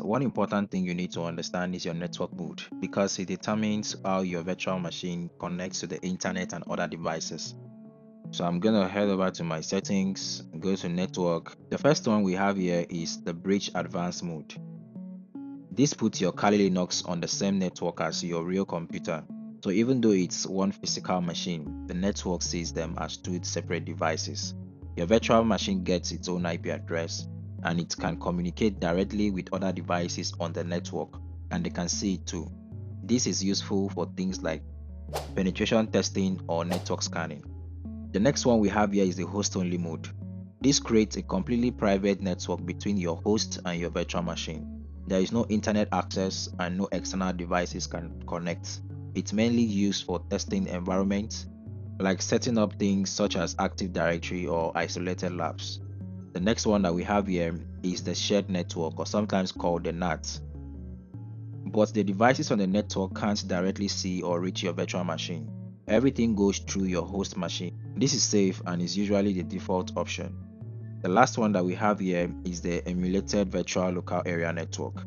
one important thing you need to understand is your network mode because it determines how your virtual machine connects to the internet and other devices. So I'm gonna head over to my settings, go to network. The first one we have here is the bridge advanced mode. This puts your Kali Linux on the same network as your real computer. So even though it's one physical machine, the network sees them as two separate devices. Your virtual machine gets its own IP address and it can communicate directly with other devices on the network and they can see it too. This is useful for things like penetration testing or network scanning. The next one we have here is the host only mode. This creates a completely private network between your host and your virtual machine. There is no internet access and no external devices can connect. It's mainly used for testing environments, like setting up things such as Active Directory or isolated labs. The next one that we have here is the shared network, or sometimes called the NAT. But the devices on the network can't directly see or reach your virtual machine. Everything goes through your host machine. This is safe and is usually the default option. The last one that we have here is the emulated virtual local area network.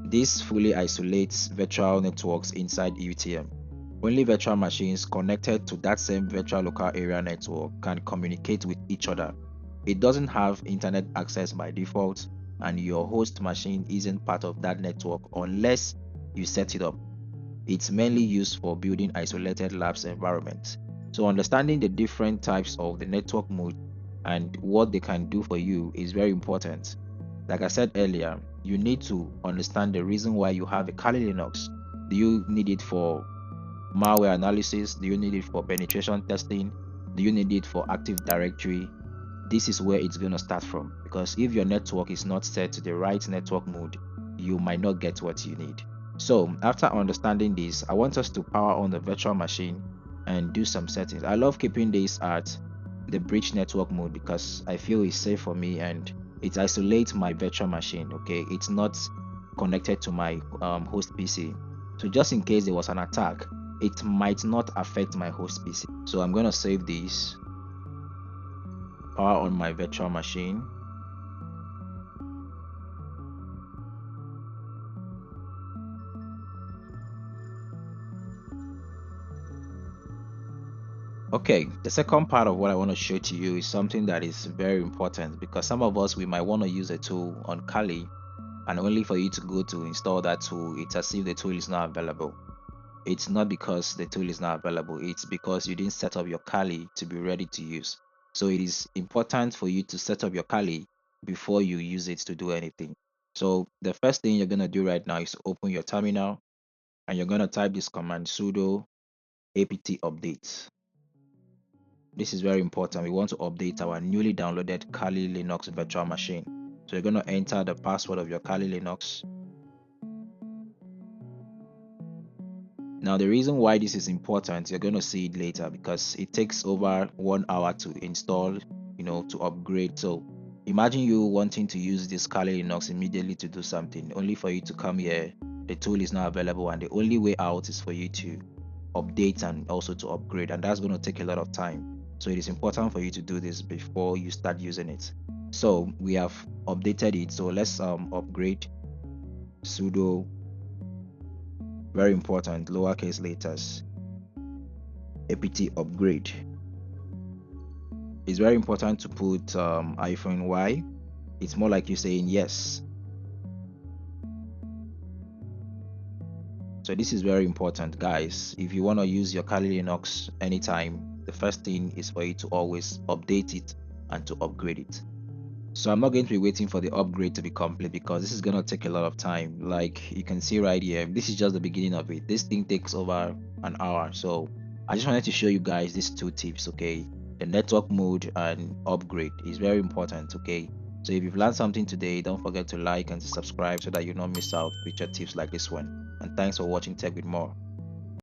This fully isolates virtual networks inside UTM. Only virtual machines connected to that same virtual local area network can communicate with each other. It doesn't have internet access by default, and your host machine isn't part of that network unless you set it up. It's mainly used for building isolated labs environments. So understanding the different types of the network mode and what they can do for you is very important. Like I said earlier, you need to understand the reason why you have a Kali Linux. Do you need it for malware analysis? Do you need it for penetration testing? Do you need it for Active Directory? This is where it's going to start from, because if your network is not set to the right network mode, you might not get what you need. So after understanding this, I want us to power on the virtual machine and do some settings. I love keeping this at the bridge network mode because I feel it's safe for me and it isolates my virtual machine. Okay, it's not connected to my host PC. So just in case there was an attack, it might not affect my host PC. So I'm going to save this, power on my virtual machine. Okay, the second part of what I want to show to you is something that is very important because some of us we might want to use a tool on Kali and only for you to go to install that tool, it's as if the tool is not available. It's not because the tool is not available, it's because you didn't set up your Kali to be ready to use. So it is important for you to set up your Kali before you use it to do anything. So the first thing you're going to do right now is open your terminal and you're going to type this command sudo apt update. This is very important. We want to update our newly downloaded Kali Linux virtual machine. So you're going to enter the password of your Kali Linux. Now the reason why this is important, you're going to see it later because it takes over 1 hour to install, to upgrade. So imagine you wanting to use this Kali Linux immediately to do something, only for you to come here, the tool is not available, and the only way out is for you to update and also to upgrade, and that's going to take a lot of time. So it is important for you to do this before you start using it. So we have updated it, so let's upgrade. Sudo, very important, lowercase letters, apt upgrade. It's very important to put -y. It's more like you saying yes. So this is very important, guys. If you want to use your Kali Linux anytime, the first thing is for you to always update it and to upgrade it. So I'm not going to be waiting for the upgrade to be complete because this is going to take a lot of time. Like you can see right here, this is just the beginning of it. This thing takes over an hour. So I just wanted to show you guys these two tips, okay? The network mode and upgrade is very important, okay? So if you've learned something today, don't forget to like and to subscribe so that you don't miss out future tips like this one. And thanks for watching Tech with More.